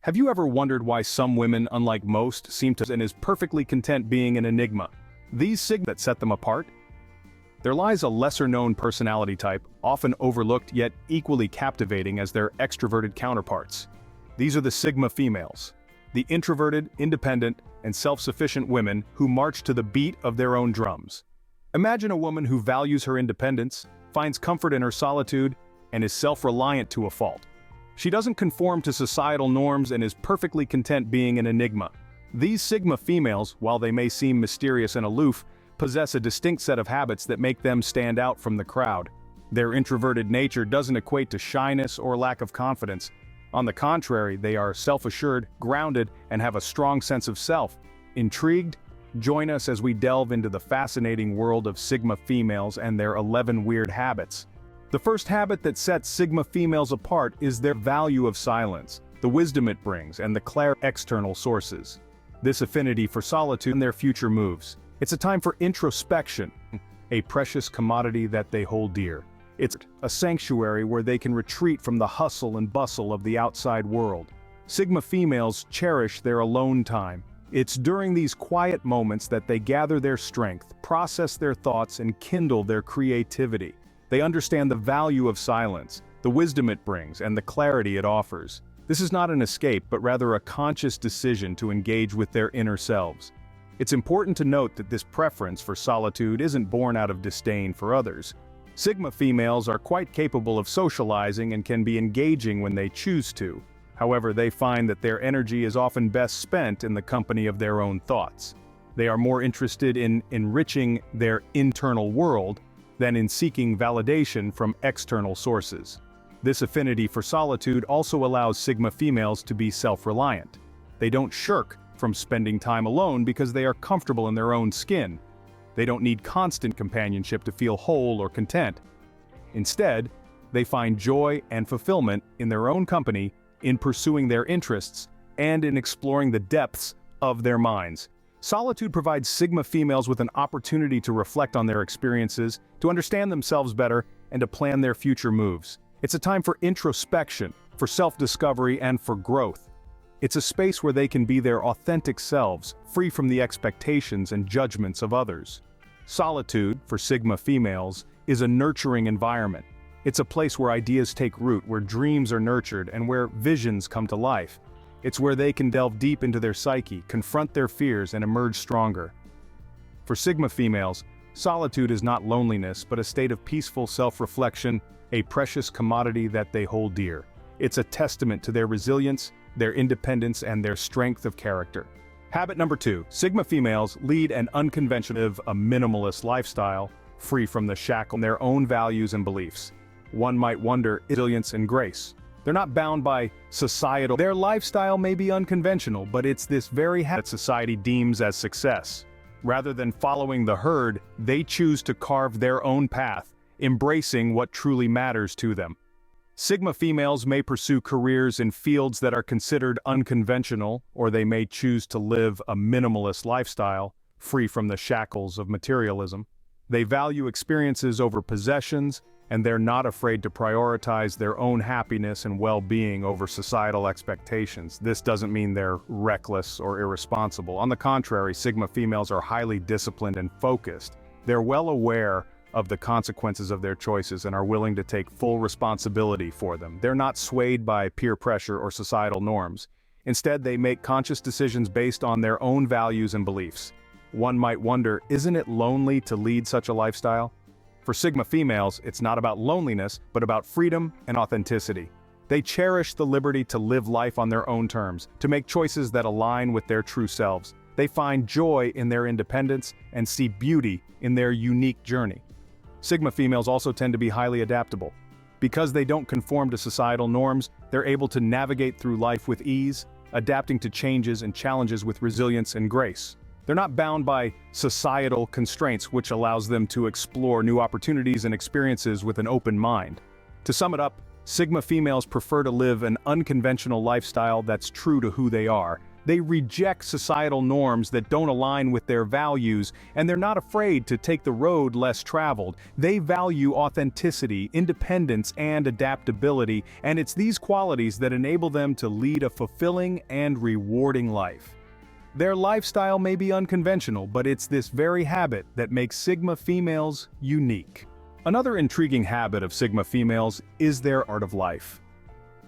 Have you ever wondered why some women, unlike most, seem to and is perfectly content being an enigma? These signals that set them apart? There lies a lesser-known personality type, often overlooked yet equally captivating as their extroverted counterparts. These are the Sigma females, the introverted, independent, and self-sufficient women who march to the beat of their own drums. Imagine a woman who values her independence, finds comfort in her solitude, and is self-reliant to a fault. She doesn't conform to societal norms and is perfectly content being an enigma. These Sigma females, while they may seem mysterious and aloof, possess a distinct set of habits that make them stand out from the crowd. Their introverted nature doesn't equate to shyness or lack of confidence. On the contrary, they are self-assured, grounded, and have a strong sense of self. Intrigued? Join us as we delve into the fascinating world of Sigma females and their 11 weird habits. The first habit that sets Sigma females apart is their value of silence, the wisdom it brings, and the clarity of external sources. This affinity for solitude and their future moves. It's a time for introspection, a precious commodity that they hold dear. It's a sanctuary where they can retreat from the hustle and bustle of the outside world. Sigma females cherish their alone time. It's during these quiet moments that they gather their strength, process their thoughts, and kindle their creativity. They understand the value of silence, the wisdom it brings, and the clarity it offers. This is not an escape, but rather a conscious decision to engage with their inner selves. It's important to note that this preference for solitude isn't born out of disdain for others. Sigma females are quite capable of socializing and can be engaging when they choose to. However, they find that their energy is often best spent in the company of their own thoughts. They are more interested in enriching their internal world than in seeking validation from external sources. This affinity for solitude also allows Sigma females to be self-reliant. They don't shirk from spending time alone because they are comfortable in their own skin. They don't need constant companionship to feel whole or content. Instead, they find joy and fulfillment in their own company, in pursuing their interests, and in exploring the depths of their minds. Solitude provides Sigma females with an opportunity to reflect on their experiences, to understand themselves better, and to plan their future moves. It's a time for introspection, for self-discovery, and for growth. It's a space where they can be their authentic selves, free from the expectations and judgments of others. Solitude, for Sigma females, is a nurturing environment. It's a place where ideas take root, where dreams are nurtured, and where visions come to life. It's where they can delve deep into their psyche, confront their fears, and emerge stronger. For Sigma females, solitude is not loneliness, but a state of peaceful self-reflection, a precious commodity that they hold dear. It's a testament to their resilience, their independence, and their strength of character. Habit number 2. Sigma females lead an unconventional, a minimalist lifestyle, free from the shackles of their own values and beliefs. One might wonder, resilience and grace. They're not bound by societal. Their lifestyle may be unconventional, but it's this very habit society deems as success. Rather than following the herd, they choose to carve their own path, embracing what truly matters to them. Sigma females may pursue careers in fields that are considered unconventional, or they may choose to live a minimalist lifestyle, free from the shackles of materialism. They value experiences over possessions, and they're not afraid to prioritize their own happiness and well-being over societal expectations. This doesn't mean they're reckless or irresponsible. On the contrary, Sigma females are highly disciplined and focused. They're well aware of the consequences of their choices and are willing to take full responsibility for them. They're not swayed by peer pressure or societal norms. Instead, they make conscious decisions based on their own values and beliefs. One might wonder, isn't it lonely to lead such a lifestyle? For Sigma females, it's not about loneliness, but about freedom and authenticity. They cherish the liberty to live life on their own terms, to make choices that align with their true selves. They find joy in their independence and see beauty in their unique journey. Sigma females also tend to be highly adaptable. Because they don't conform to societal norms, they're able to navigate through life with ease, adapting to changes and challenges with resilience and grace. They're not bound by societal constraints, which allows them to explore new opportunities and experiences with an open mind. To sum it up, Sigma females prefer to live an unconventional lifestyle that's true to who they are. They reject societal norms that don't align with their values, and they're not afraid to take the road less traveled. They value authenticity, independence, and adaptability, and it's these qualities that enable them to lead a fulfilling and rewarding life. Their lifestyle may be unconventional, but it's this very habit that makes Sigma females unique. Another intriguing habit of Sigma females is their art of life.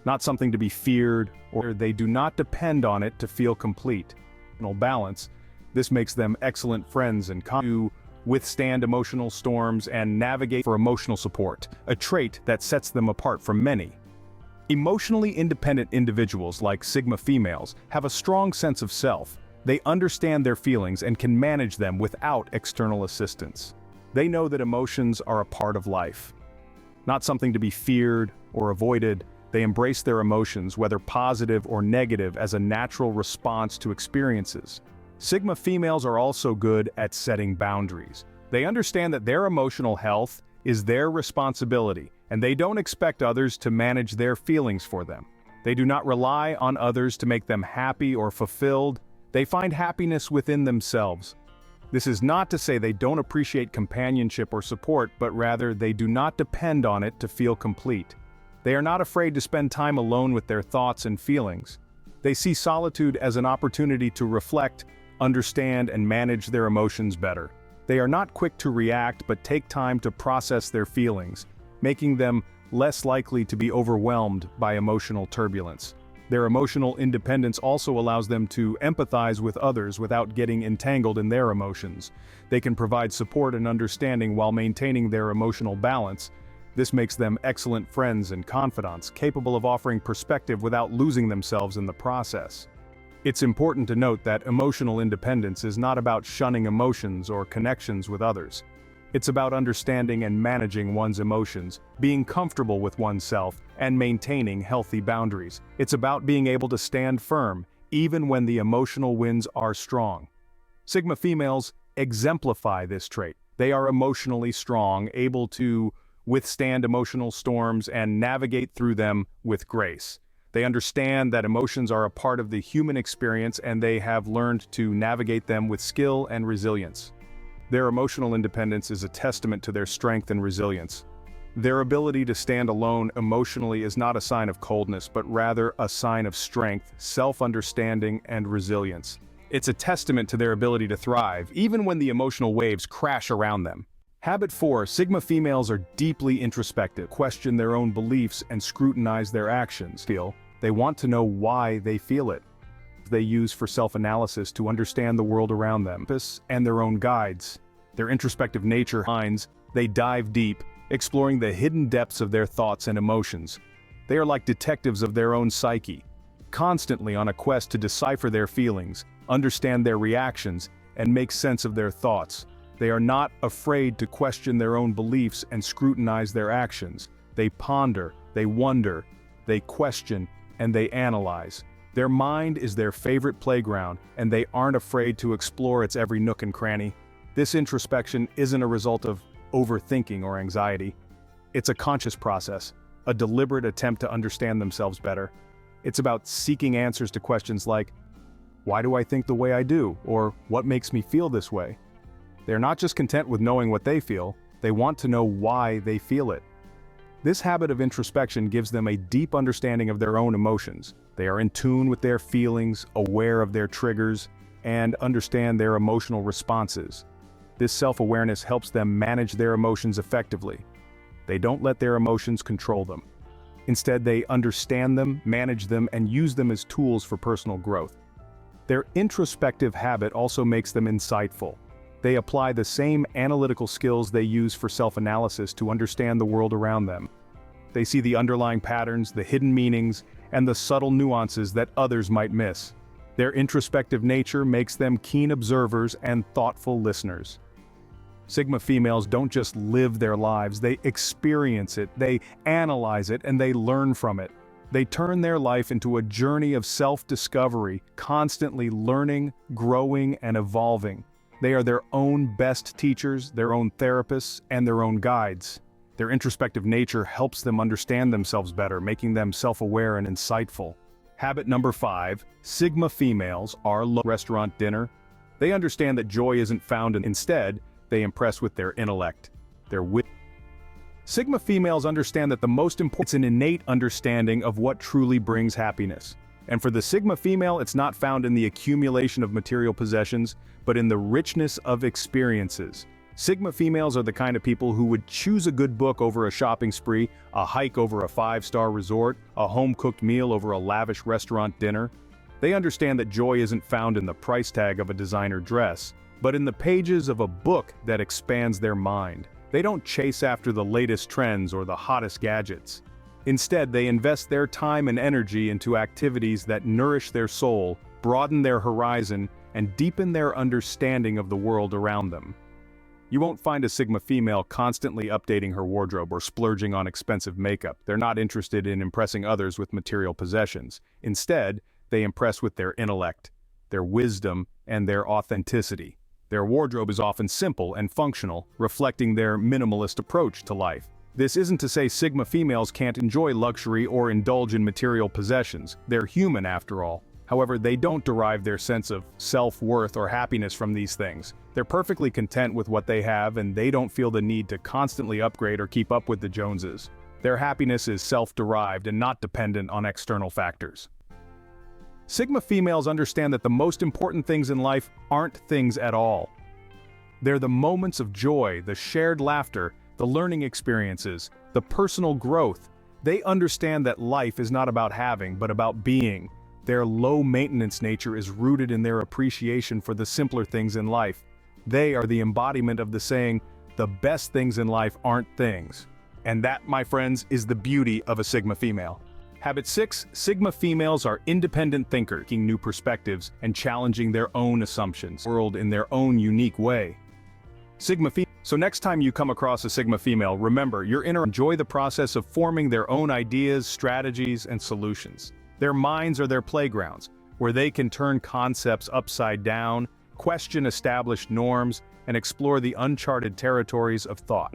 Not something to be feared, or they do not depend on it to feel complete. Balance. This makes them excellent friends and to withstand emotional storms and navigate for emotional support, a trait that sets them apart from many. Emotionally independent individuals like Sigma females have a strong sense of self. They understand their feelings and can manage them without external assistance. They know that emotions are a part of life, not something to be feared or avoided. They embrace their emotions, whether positive or negative, as a natural response to experiences. Sigma females are also good at setting boundaries. They understand that their emotional health is their responsibility, and they don't expect others to manage their feelings for them. They do not rely on others to make them happy or fulfilled. They find happiness within themselves. This is not to say they don't appreciate companionship or support, but rather they do not depend on it to feel complete. They are not afraid to spend time alone with their thoughts and feelings. They see solitude as an opportunity to reflect, understand, and manage their emotions better. They are not quick to react but take time to process their feelings, making them less likely to be overwhelmed by emotional turbulence. Their emotional independence also allows them to empathize with others without getting entangled in their emotions. They can provide support and understanding while maintaining their emotional balance. This makes them excellent friends and confidants, capable of offering perspective without losing themselves in the process. It's important to note that emotional independence is not about shunning emotions or connections with others. It's about understanding and managing one's emotions, being comfortable with oneself, and maintaining healthy boundaries. It's about being able to stand firm, even when the emotional winds are strong. Sigma females exemplify this trait. They are emotionally strong, able to withstand emotional storms and navigate through them with grace. They understand that emotions are a part of the human experience, and they have learned to navigate them with skill and resilience. Their emotional independence is a testament to their strength and resilience. Their ability to stand alone emotionally is not a sign of coldness, but rather a sign of strength, self-understanding, and resilience. It's a testament to their ability to thrive, even when the emotional waves crash around them. Habit 4. Sigma females are deeply introspective, question their own beliefs, and scrutinize their actions. They want to know why they feel it. They use for self-analysis to understand the world around them, and their own guides. Their introspective nature finds they dive deep, exploring the hidden depths of their thoughts and emotions. They are like detectives of their own psyche, constantly on a quest to decipher their feelings, understand their reactions, and make sense of their thoughts. They are not afraid to question their own beliefs and scrutinize their actions. They ponder, they wonder, they question, and they analyze. Their mind is their favorite playground, and they aren't afraid to explore its every nook and cranny. This introspection isn't a result of overthinking or anxiety. It's a conscious process, a deliberate attempt to understand themselves better. It's about seeking answers to questions like, why do I think the way I do? Or what makes me feel this way? They're not just content with knowing what they feel, they want to know why they feel it. This habit of introspection gives them a deep understanding of their own emotions. They are in tune with their feelings, aware of their triggers, and understand their emotional responses. This self-awareness helps them manage their emotions effectively. They don't let their emotions control them. Instead, they understand them, manage them, and use them as tools for personal growth. Their introspective habit also makes them insightful. They apply the same analytical skills they use for self-analysis to understand the world around them. They see the underlying patterns, the hidden meanings, and the subtle nuances that others might miss. Their introspective nature makes them keen observers and thoughtful listeners. Sigma females don't just live their lives, they experience it, they analyze it, and they learn from it. They turn their life into a journey of self-discovery, constantly learning, growing, and evolving. They are their own best teachers, their own therapists, and their own guides. Their introspective nature helps them understand themselves better, making them self-aware and insightful. Habit number 5, Sigma females are low restaurant dinner. They understand that joy isn't found in instead, they impress with their intellect, their wit. Sigma females understand that the most important is an innate understanding of what truly brings happiness. And for the Sigma female, it's not found in the accumulation of material possessions, but in the richness of experiences. Sigma females are the kind of people who would choose a good book over a shopping spree, a hike over a 5-star resort, a home-cooked meal over a lavish restaurant dinner. They understand that joy isn't found in the price tag of a designer dress, but in the pages of a book that expands their mind. They don't chase after the latest trends or the hottest gadgets. Instead, they invest their time and energy into activities that nourish their soul, broaden their horizon, and deepen their understanding of the world around them. You won't find a Sigma female constantly updating her wardrobe or splurging on expensive makeup. They're not interested in impressing others with material possessions. Instead, they impress with their intellect, their wisdom, and their authenticity. Their wardrobe is often simple and functional, reflecting their minimalist approach to life. This isn't to say Sigma females can't enjoy luxury or indulge in material possessions. They're human after all. However, they don't derive their sense of self-worth or happiness from these things. They're perfectly content with what they have, and they don't feel the need to constantly upgrade or keep up with the Joneses. Their happiness is self-derived and not dependent on external factors. Sigma females understand that the most important things in life aren't things at all. They're the moments of joy, the shared laughter, the learning experiences, the personal growth. They understand that life is not about having, but about being. Their low-maintenance nature is rooted in their appreciation for the simpler things in life. They are the embodiment of the saying, the best things in life aren't things. And that, my friends, is the beauty of a Sigma female. Habit 6, Sigma females are independent thinkers, seeking new perspectives and challenging their own assumptions, world in their own unique way. So next time you come across a Sigma female, remember, enjoy the process of forming their own ideas, strategies, and solutions. Their minds are their playgrounds, where they can turn concepts upside down, question established norms, and explore the uncharted territories of thought.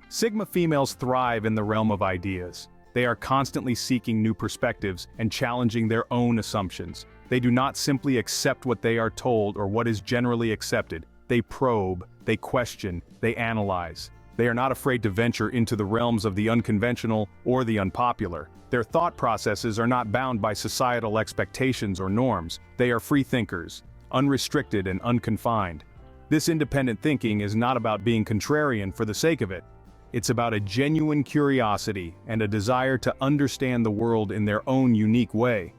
Sigma females thrive in the realm of ideas. They are constantly seeking new perspectives and challenging their own assumptions. They do not simply accept what they are told or what is generally accepted. They probe, they question, they analyze. They are not afraid to venture into the realms of the unconventional or the unpopular. Their thought processes are not bound by societal expectations or norms. They are free thinkers, unrestricted and unconfined. This independent thinking is not about being contrarian for the sake of it. It's about a genuine curiosity and a desire to understand the world in their own unique way.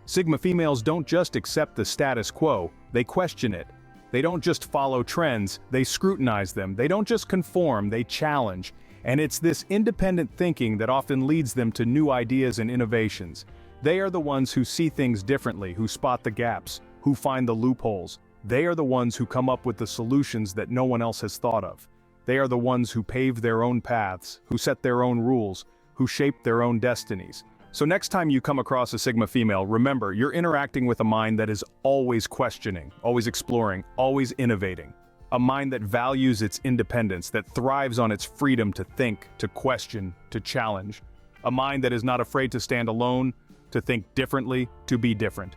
Sigma females don't just accept the status quo, they question it. They don't just follow trends, they scrutinize them. They don't just conform, they challenge. And it's this independent thinking that often leads them to new ideas and innovations. They are the ones who see things differently, who spot the gaps, who find the loopholes. They are the ones who come up with the solutions that no one else has thought of. They are the ones who pave their own paths, who set their own rules, who shape their own destinies. So next time you come across a Sigma female, remember, you're interacting with a mind that is always questioning, always exploring, always innovating. A mind that values its independence, that thrives on its freedom to think, to question, to challenge. A mind that is not afraid to stand alone, to think differently, to be different.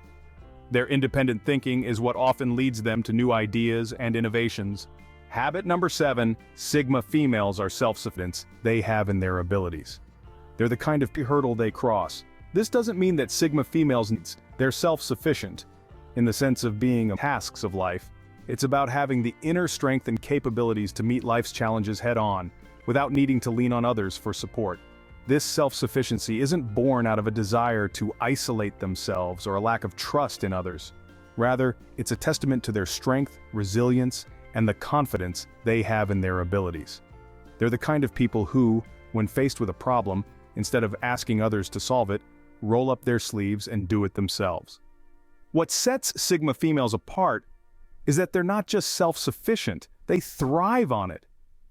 Their independent thinking is what often leads them to new ideas and innovations. Habit number 7, Sigma females are self-sufficient they have in their abilities. They're the kind of hurdle they cross. This doesn't mean that Sigma females they're self-sufficient, in the sense of being tasks of life. It's about having the inner strength and capabilities to meet life's challenges head-on, without needing to lean on others for support. This self-sufficiency isn't born out of a desire to isolate themselves or a lack of trust in others. Rather, it's a testament to their strength, resilience, and the confidence they have in their abilities. They're the kind of people who, when faced with a problem, instead of asking others to solve it, roll up their sleeves and do it themselves. What sets Sigma females apart is that they're not just self-sufficient, they thrive on it.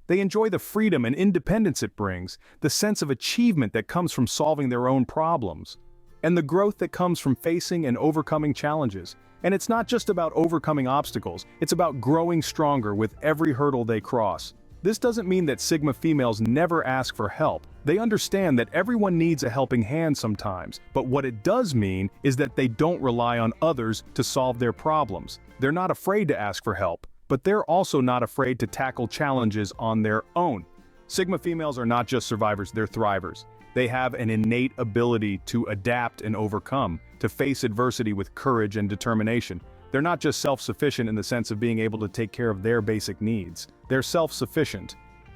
They enjoy the freedom and independence it brings, the sense of achievement that comes from solving their own problems, and the growth that comes from facing and overcoming challenges. And it's not just about overcoming obstacles, it's about growing stronger with every hurdle they cross. This doesn't mean that Sigma females never ask for help. They understand that everyone needs a helping hand sometimes, but what it does mean is that they don't rely on others to solve their problems. They're not afraid to ask for help, but they're also not afraid to tackle challenges on their own. Sigma females are not just survivors, they're thrivers. They have an innate ability to adapt and overcome, to face adversity with courage and determination. They're not just self-sufficient in the sense of being able to take care of their basic needs. They're self-sufficient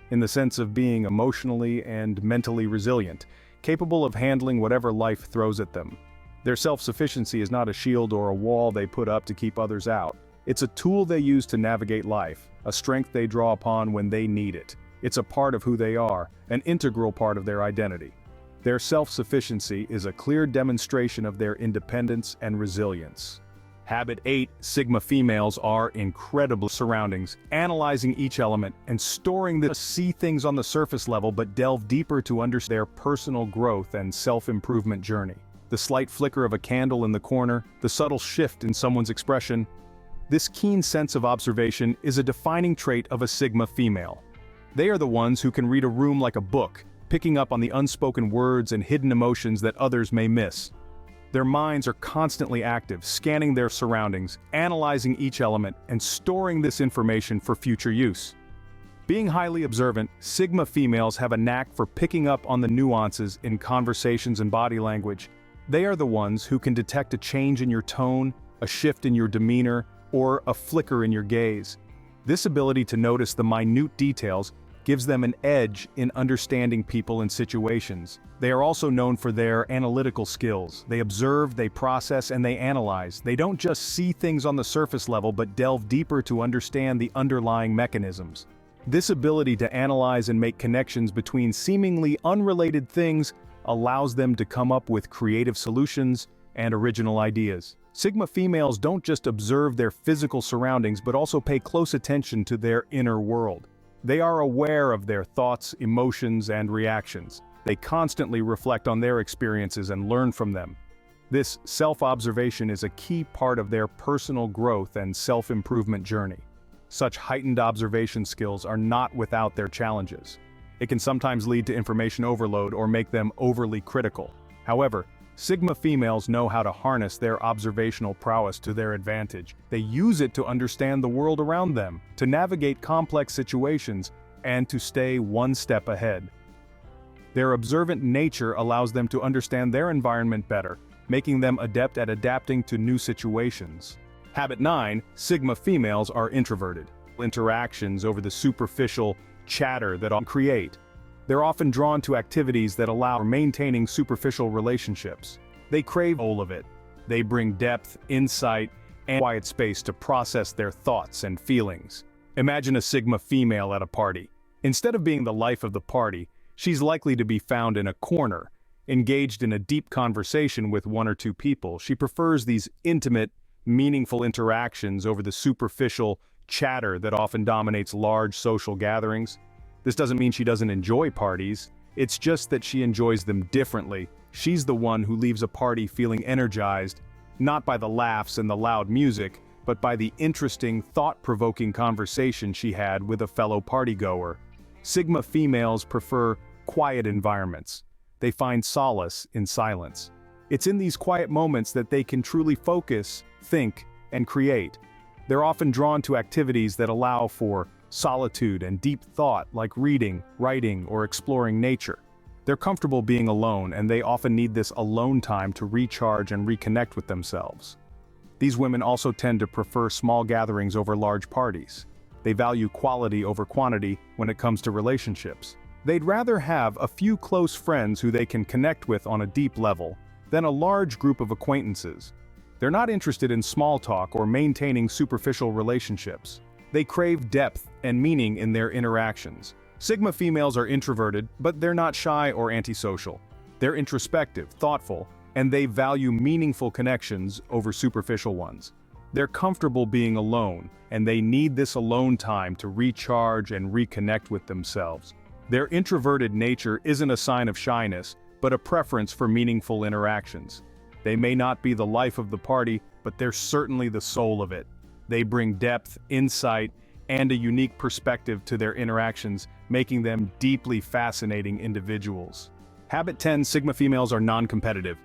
in the sense of being emotionally and mentally resilient, capable of handling whatever life throws at them. Their self-sufficiency is not a shield or a wall they put up to keep others out. It's a tool they use to navigate life, a strength they draw upon when they need it. It's a part of who they are, an integral part of their identity. Their self-sufficiency is a clear demonstration of their independence and resilience. Habit 8. Sigma females are incredible surroundings, analyzing each element and storing the see things on the surface level but delve deeper to understand their personal growth and self-improvement journey. The slight flicker of a candle in the corner, the subtle shift in someone's expression. This keen sense of observation is a defining trait of a Sigma female. They are the ones who can read a room like a book, picking up on the unspoken words and hidden emotions that others may miss. Their minds are constantly active, scanning their surroundings, analyzing each element, and storing this information for future use. Being highly observant, Sigma females have a knack for picking up on the nuances in conversations and body language. They are the ones who can detect a change in your tone, a shift in your demeanor, or a flicker in your gaze. This ability to notice the minute details gives them an edge in understanding people and situations. They are also known for their analytical skills. They observe, they process, and they analyze. They don't just see things on the surface level but delve deeper to understand the underlying mechanisms. This ability to analyze and make connections between seemingly unrelated things allows them to come up with creative solutions and original ideas. Sigma females don't just observe their physical surroundings but also pay close attention to their inner world. They are aware of their thoughts, emotions, and reactions. They constantly reflect on their experiences and learn from them. This self-observation is a key part of their personal growth and self-improvement journey. Such heightened observation skills are not without their challenges. It can sometimes lead to information overload or make them overly critical. However, Sigma females know how to harness their observational prowess to their advantage. They use it to understand the world around them, to navigate complex situations, and to stay one step ahead. Their observant nature allows them to understand their environment better, making them adept at adapting to new situations. Habit 9. Sigma females are introverted. Interactions over the superficial chatter that create. They're often drawn to activities that allow for maintaining superficial relationships. They crave all of it. They bring depth, insight, and quiet space to process their thoughts and feelings. Imagine a Sigma female at a party. Instead of being the life of the party, she's likely to be found in a corner, engaged in a deep conversation with one or two people. She prefers these intimate, meaningful interactions over the superficial chatter that often dominates large social gatherings. This doesn't mean she doesn't enjoy parties, it's just that she enjoys them differently. She's the one who leaves a party feeling energized, not by the laughs and the loud music, but by the interesting, thought-provoking conversation she had with a fellow partygoer. Sigma females prefer quiet environments. They find solace in silence. It's in these quiet moments that they can truly focus, think, and create. They're often drawn to activities that allow for solitude and deep thought, like reading, writing, or exploring nature. They're comfortable being alone, and they often need this alone time to recharge and reconnect with themselves. These women also tend to prefer small gatherings over large parties. They value quality over quantity when it comes to relationships. They'd rather have a few close friends who they can connect with on a deep level than a large group of acquaintances. They're not interested in small talk or maintaining superficial relationships. They crave depth and meaning in their interactions. Sigma females are introverted, but they're not shy or antisocial. They're introspective, thoughtful, and they value meaningful connections over superficial ones. They're comfortable being alone, and they need this alone time to recharge and reconnect with themselves. Their introverted nature isn't a sign of shyness, but a preference for meaningful interactions. They may not be the life of the party, but they're certainly the soul of it. They bring depth, insight, and a unique perspective to their interactions, making them deeply fascinating individuals. Habit 10. Sigma females are non-competitive.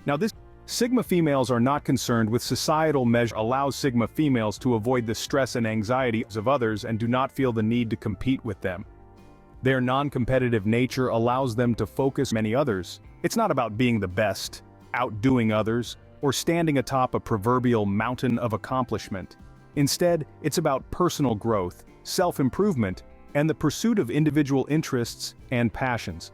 Now this Sigma females are not concerned with societal measures, allows Sigma females to avoid the stress and anxiety of others and do not feel the need to compete with them. Their non-competitive nature allows them to focus on many others. It's not about being the best, outdoing others, or standing atop a proverbial mountain of accomplishment. Instead, it's about personal growth, self-improvement, and the pursuit of individual interests and passions.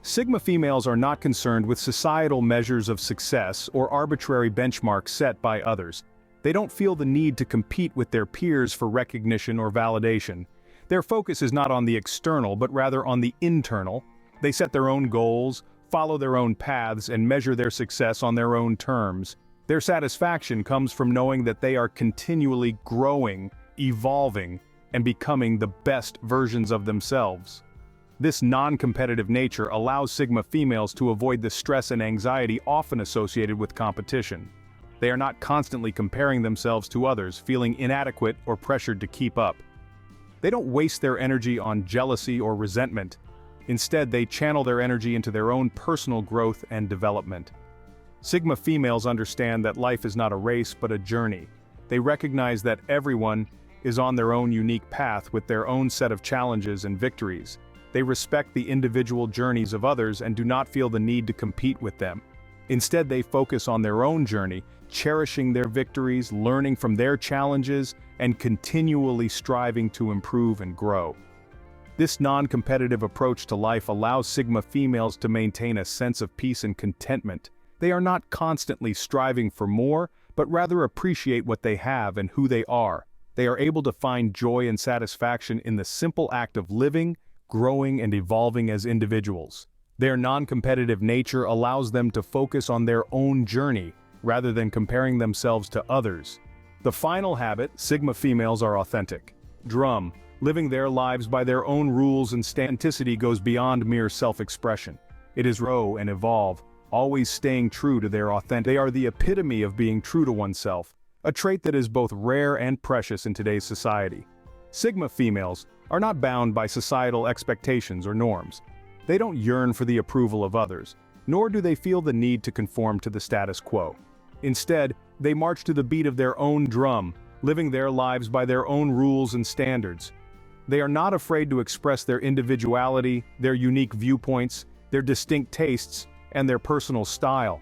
Sigma females are not concerned with societal measures of success or arbitrary benchmarks set by others. They don't feel the need to compete with their peers for recognition or validation. Their focus is not on the external but rather on the internal. They set their own goals, follow their own paths, and measure their success on their own terms. Their satisfaction comes from knowing that they are continually growing, evolving, and becoming the best versions of themselves. This non-competitive nature allows Sigma females to avoid the stress and anxiety often associated with competition. They are not constantly comparing themselves to others, feeling inadequate or pressured to keep up. They don't waste their energy on jealousy or resentment. Instead, they channel their energy into their own personal growth and development. Sigma females understand that life is not a race but a journey. They recognize that everyone is on their own unique path with their own set of challenges and victories. They respect the individual journeys of others and do not feel the need to compete with them. Instead, they focus on their own journey, cherishing their victories, learning from their challenges, and continually striving to improve and grow. This non-competitive approach to life allows Sigma females to maintain a sense of peace and contentment. They are not constantly striving for more, but rather appreciate what they have and who they are. They are able to find joy and satisfaction in the simple act of living, growing, and evolving as individuals. Their non-competitive nature allows them to focus on their own journey, rather than comparing themselves to others. The final habit, Sigma females are authentic. Living their lives by their own rules and authenticity goes beyond mere self-expression. It is grow and evolve, always staying true to their authentic. They are the epitome of being true to oneself, a trait that is both rare and precious in today's society. Sigma females are not bound by societal expectations or norms. They don't yearn for the approval of others, nor do they feel the need to conform to the status quo. Instead, they march to the beat of their own drum, living their lives by their own rules and standards. They are not afraid to express their individuality, their unique viewpoints, their distinct tastes, and their personal style.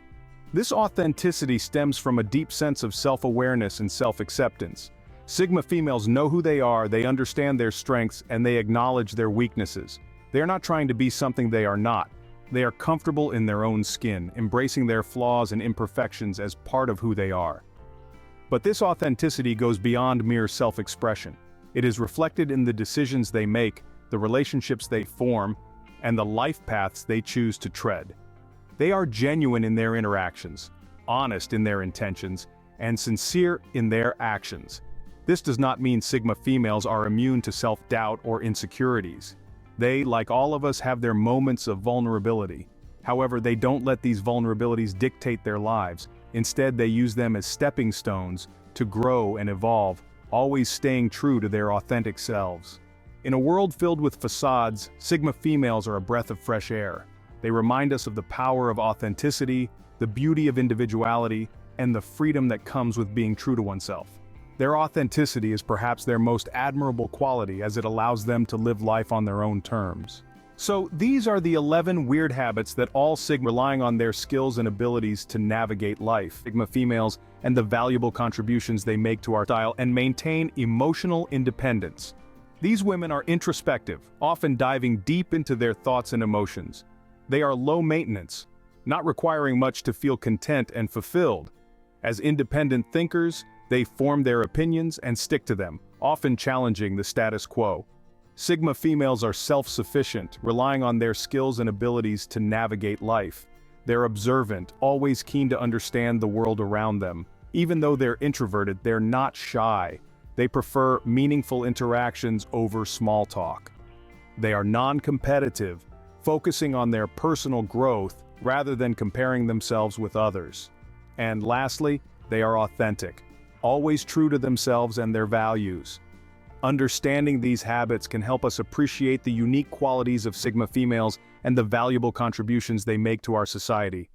This authenticity stems from a deep sense of self-awareness and self-acceptance. Sigma females know who they are, they understand their strengths, and they acknowledge their weaknesses. They are not trying to be something they are not. They are comfortable in their own skin, embracing their flaws and imperfections as part of who they are. But this authenticity goes beyond mere self-expression. It is reflected in the decisions they make, the relationships they form, and the life paths they choose to tread. They are genuine in their interactions, honest in their intentions, and sincere in their actions. This does not mean Sigma females are immune to self-doubt or insecurities. They, like all of us, have their moments of vulnerability. However, they don't let these vulnerabilities dictate their lives. Instead, they use them as stepping stones to grow and evolve, always staying true to their authentic selves. In a world filled with facades, Sigma females are a breath of fresh air. They remind us of the power of authenticity, the beauty of individuality, and the freedom that comes with being true to oneself. Their authenticity is perhaps their most admirable quality, as it allows them to live life on their own terms. So these are the 11 weird habits that all Sigma relying on their skills and abilities to navigate life. Sigma females and the valuable contributions they make to our style and maintain emotional independence. These women are introspective, often diving deep into their thoughts and emotions. They are low maintenance, not requiring much to feel content and fulfilled. As independent thinkers, they form their opinions and stick to them, often challenging the status quo. Sigma females are self-sufficient, relying on their skills and abilities to navigate life. They're observant, always keen to understand the world around them. Even though they're introverted, they're not shy. They prefer meaningful interactions over small talk. They are non-competitive, focusing on their personal growth rather than comparing themselves with others. And lastly, they are authentic, always true to themselves and their values. Understanding these habits can help us appreciate the unique qualities of Sigma females and the valuable contributions they make to our society.